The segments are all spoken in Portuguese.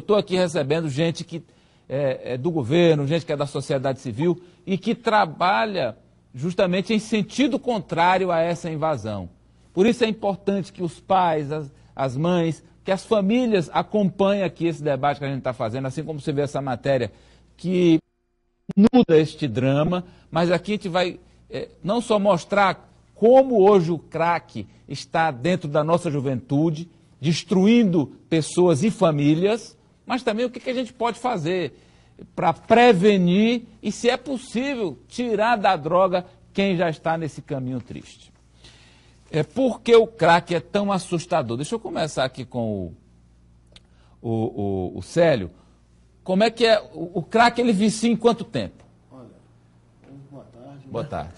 estou aqui recebendo gente que é do governo, gente que é da sociedade civil e que trabalha justamente em sentido contrário a essa invasão. Por isso é importante que os pais, as mães, que as famílias acompanhem aqui esse debate que a gente está fazendo, assim como você vê essa matéria que nuda este drama, mas aqui a gente vai não só mostrar como hoje o crack está dentro da nossa juventude, destruindo pessoas e famílias, mas também o que a gente pode fazer para prevenir e, se é possível, tirar da droga quem já está nesse caminho triste. Por que o crack é tão assustador? Deixa eu começar aqui com o Célio. Como é que é? O crack, ele vicia em quanto tempo? Olha, boa tarde. Boa tarde.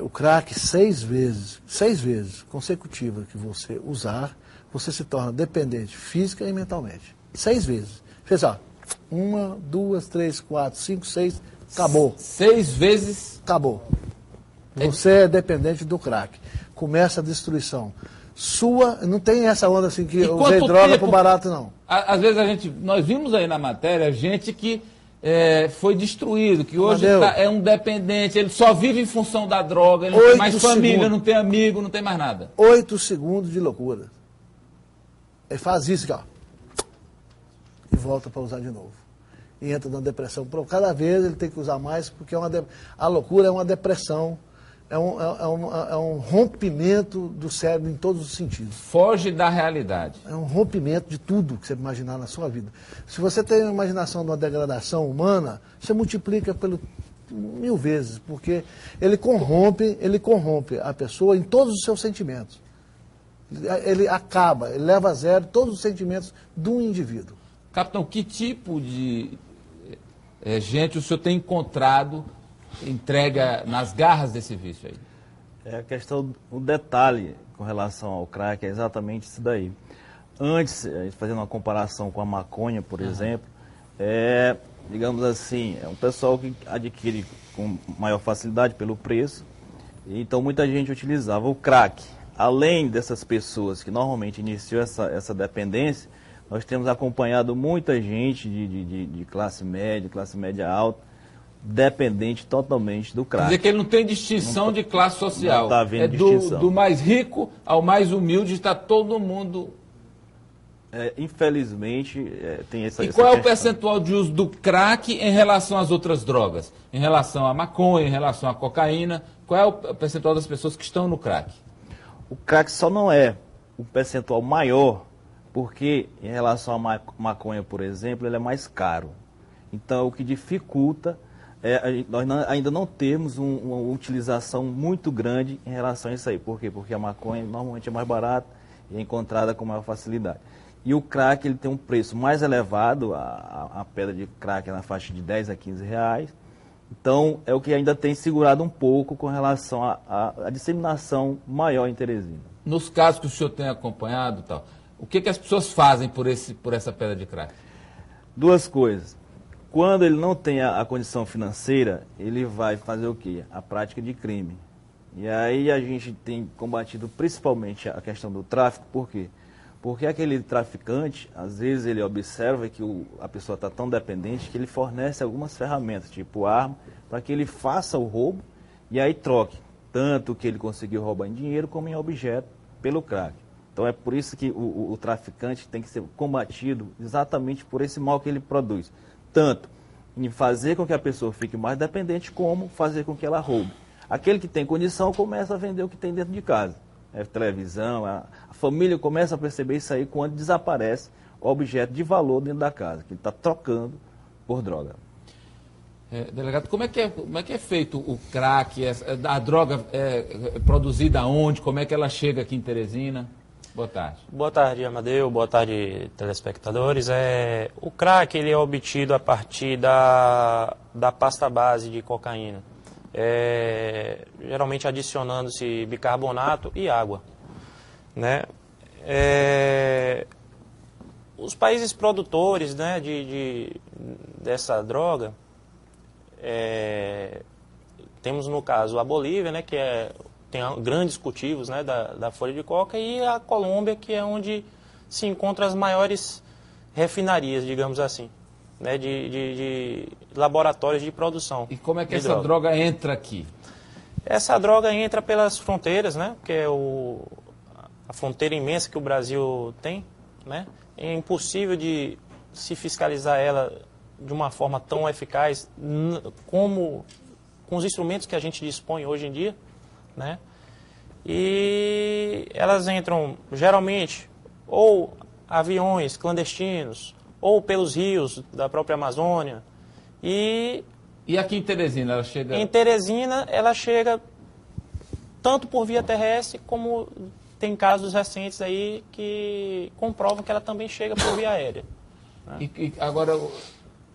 O crack, 6 vezes consecutivas que você usar, você se torna dependente física e mentalmente. 6 vezes. Fez, ó, 1, 2, 3, 4, 5, 6, acabou. 6 vezes? Acabou. Você é dependente do crack. Começa a destruição. Sua, não tem essa onda assim que eu usei droga por barato, não. Às vezes nós vimos aí na matéria gente que foi destruído, que hoje é um dependente, ele só vive em função da droga, ele não tem mais família, não tem amigo, não tem mais nada. 8 segundos de loucura. Ele faz isso, ó, e volta para usar de novo. E entra numa depressão. Cada vez ele tem que usar mais, porque a loucura é uma depressão, é um rompimento do cérebro em todos os sentidos. Foge da realidade. É um rompimento de tudo que você imaginar na sua vida. Se você tem a imaginação de uma degradação humana, você multiplica pelo 1000 vezes, porque ele corrompe a pessoa em todos os seus sentimentos. Ele leva a zero todos os sentimentos do indivíduo. Capitão, que tipo de gente o senhor tem encontrado entrega nas garras desse vício aí? A questão, o detalhe com relação ao crack é exatamente isso daí. Antes, fazendo uma comparação com a maconha, por exemplo, digamos assim, é um pessoal que adquire com maior facilidade pelo preço, então muita gente utilizava o crack. Além dessas pessoas que normalmente iniciou essa dependência, nós temos acompanhado muita gente de classe média alta, dependente totalmente do crack. Quer dizer que ele não tem distinção de classe social. Não está havendo distinção. Do mais rico ao mais humilde, está todo mundo... Infelizmente, tem essa E qual é questão. o percentual de uso do crack em relação às outras drogas? Em relação à maconha, em relação à cocaína? Qual é o percentual das pessoas que estão no crack? O crack só não é um percentual maior, porque em relação à maconha, por exemplo, ele é mais caro. Então, o que dificulta... nós ainda não temos uma utilização muito grande em relação a isso aí. Por quê? Porque a maconha normalmente é mais barata e é encontrada com maior facilidade. E o crack, ele tem um preço mais elevado, a pedra de crack é na faixa de 10 a 15 reais. Então, é o que ainda tem segurado um pouco com relação à disseminação maior em Teresina. Nos casos que o senhor tem acompanhado, o que as pessoas fazem por essa pedra de crack? 2 coisas. Quando ele não tem a condição financeira, ele vai fazer o quê? A prática de crime. E aí a gente tem combatido principalmente a questão do tráfico, por quê? Porque aquele traficante, às vezes ele observa que a pessoa está tão dependente que ele fornece algumas ferramentas, tipo arma, para que ele faça o roubo e aí troque. Tanto que ele conseguiu roubar em dinheiro como em objeto pelo crack. Então é por isso que o traficante tem que ser combatido exatamente por esse mal que ele produz. Tanto em fazer com que a pessoa fique mais dependente, como fazer com que ela roube. Aquele que tem condição começa a vender o que tem dentro de casa. Televisão, a família começa a perceber isso aí quando desaparece o objeto de valor dentro da casa, que ele está trocando por droga. Delegado, como é que é feito o crack? A droga é produzida onde? Como é que ela chega aqui em Teresina? Boa tarde. Boa tarde, Amadeu. Boa tarde, telespectadores. O crack ele é obtido a partir da pasta base de cocaína. Geralmente adicionando-se bicarbonato e água, né? Os países produtores, né, dessa droga, temos no caso a Bolívia, né, que tem grandes cultivos, né, da folha de coca, e a Colômbia, que é onde se encontram as maiores refinarias, digamos assim, né, de laboratórios de produção. E como é que essa droga entra aqui? Essa droga entra pelas fronteiras, né, que é a fronteira imensa que o Brasil tem, né, é impossível de se fiscalizar ela de uma forma tão eficaz como com os instrumentos que a gente dispõe hoje em dia, né? E elas entram geralmente ou aviões clandestinos ou pelos rios da própria Amazônia. E aqui em Teresina ela chega? Em Teresina ela chega tanto por via terrestre como tem casos recentes aí que comprovam que ela também chega por via aérea. Né? E agora,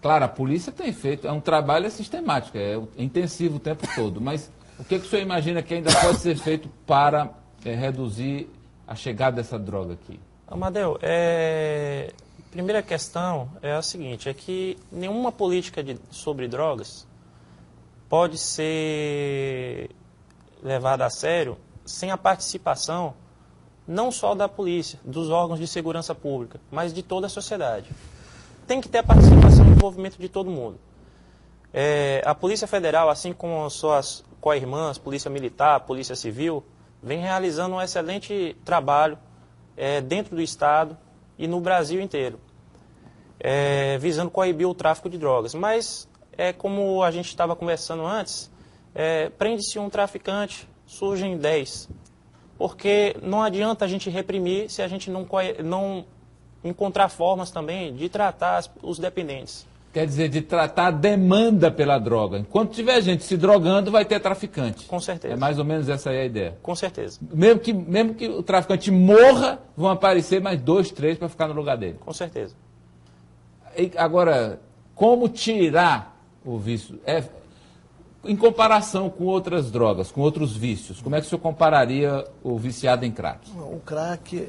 claro, a polícia tem feito, é um trabalho sistemático, é intensivo o tempo todo, mas o que o senhor imagina que ainda pode ser feito para reduzir a chegada dessa droga aqui? Amadeu, a primeira questão é a seguinte, é que nenhuma política sobre drogas pode ser levada a sério sem a participação não só da polícia, dos órgãos de segurança pública, mas de toda a sociedade. Tem que ter a participação e envolvimento de todo mundo. A Polícia Federal, assim como suas co-irmãs, Polícia Militar, Polícia Civil, vem realizando um excelente trabalho dentro do Estado e no Brasil inteiro, visando coibir o tráfico de drogas. Mas, como a gente estava conversando antes, prende-se um traficante, surgem 10. Porque não adianta a gente reprimir se a gente não encontrar formas também de tratar os dependentes. Quer dizer, de tratar a demanda pela droga. Enquanto tiver gente se drogando, vai ter traficante. Com certeza. É mais ou menos essa aí a ideia. Com certeza. Mesmo que o traficante morra, vão aparecer mais 2, 3 para ficar no lugar dele. Com certeza. E agora, como tirar o vício? Em comparação com outras drogas, com outros vícios, como é que o senhor compararia o viciado em crack? O crack,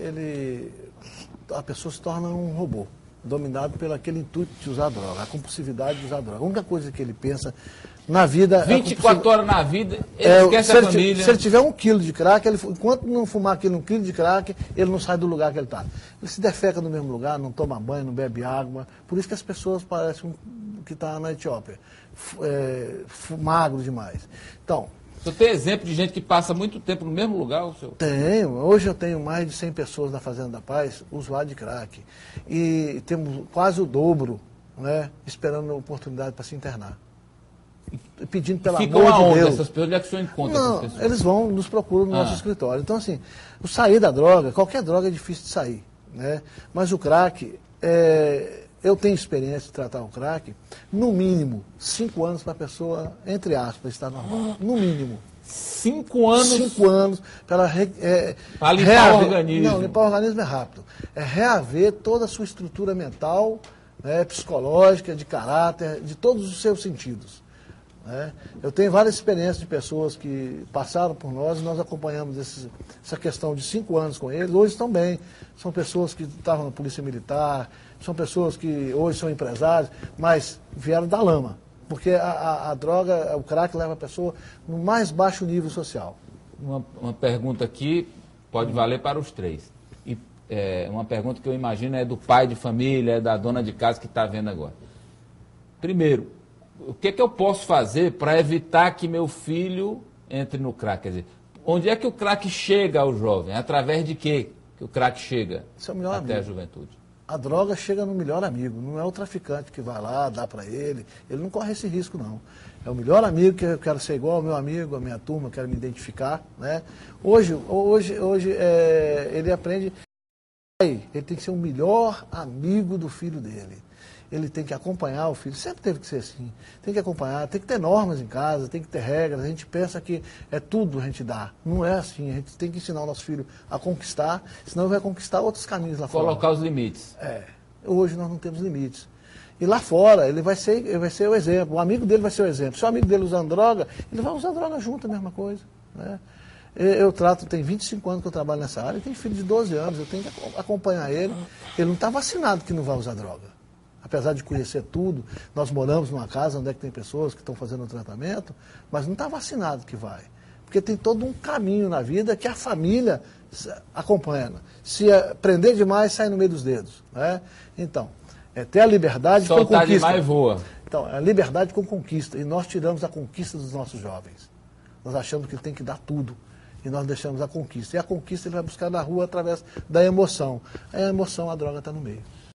a pessoa se torna um robô, dominado pelo aquele intuito de usar droga, a compulsividade de usar droga. A única coisa que ele pensa na vida... 24 horas na vida, ele esquece a família. Se ele tiver 1 quilo de crack, enquanto não fumar aquele 1 quilo de crack, ele não sai do lugar que ele está. Ele se defeca no mesmo lugar, não toma banho, não bebe água. Por isso que as pessoas parecem que estão na Etiópia. Magro demais. Então... O senhor tem exemplo de gente que passa muito tempo no mesmo lugar? Senhor? Tenho. Hoje eu tenho mais de 100 pessoas na Fazenda da Paz usuários de crack. E temos quase o dobro, né, esperando a oportunidade para se internar. E pedindo pelo amor de Deus. Essas pessoas, onde é que o senhor encontra essas pessoas? Eles nos procuram no nosso escritório. Então, assim, o sair da droga, qualquer droga é difícil de sair, né? Mas o crack, eu tenho experiência de tratar o crack, no mínimo 5 anos para a pessoa, entre aspas, estar normal. No mínimo. 5 anos? 5 anos para limpar o organismo. Não, limpar o organismo é rápido. É reaver toda a sua estrutura mental, né, psicológica, de caráter, de todos os seus sentidos. Né? Eu tenho várias experiências de pessoas que passaram por nós e nós acompanhamos essa questão de 5 anos com eles. Hoje estão bem. São pessoas que estavam na Polícia Militar, são pessoas que hoje são empresários, mas vieram da lama. Porque a droga, o crack leva a pessoa no mais baixo nível social. Uma pergunta aqui pode valer para os 3. E, uma pergunta que eu imagino é do pai de família, é da dona de casa que está vendo agora. Primeiro, o que eu posso fazer para evitar que meu filho entre no crack? Quer dizer, onde é que o crack chega ao jovem? Através de quê que o crack chega até a juventude? A droga chega no melhor amigo, não é o traficante que vai lá, dá para ele não corre esse risco não. É o melhor amigo, que eu quero ser igual ao meu amigo, a minha turma, quero me identificar, né? Hoje ele aprende, ele tem que ser o melhor amigo do filho dele. Ele tem que acompanhar o filho, sempre teve que ser assim, tem que acompanhar, tem que ter normas em casa, tem que ter regras, a gente pensa que é tudo a gente dá, não é assim, a gente tem que ensinar o nosso filho a conquistar, senão ele vai conquistar outros caminhos lá fora. Colocar os limites. Hoje nós não temos limites. E lá fora, ele vai ser o exemplo, o amigo dele vai ser o exemplo. Se o amigo dele usando droga, ele vai usar droga junto, a mesma coisa, né? Tem 25 anos que eu trabalho nessa área, tem filho de 12 anos, eu tenho que acompanhar ele não está vacinado que não vai usar droga. Apesar de conhecer tudo, nós moramos numa casa onde é que tem pessoas que estão fazendo o tratamento, mas não está vacinado que vai. Porque tem todo um caminho na vida que a família acompanha. Se prender demais, sai no meio dos dedos, né? Então, É ter a liberdade com Soltar conquista. demais e voa. Então, a liberdade com conquista. E nós tiramos a conquista dos nossos jovens. Nós achamos que tem que dar tudo. E nós deixamos a conquista. E a conquista ele vai buscar na rua através da emoção. A emoção, a droga está no meio.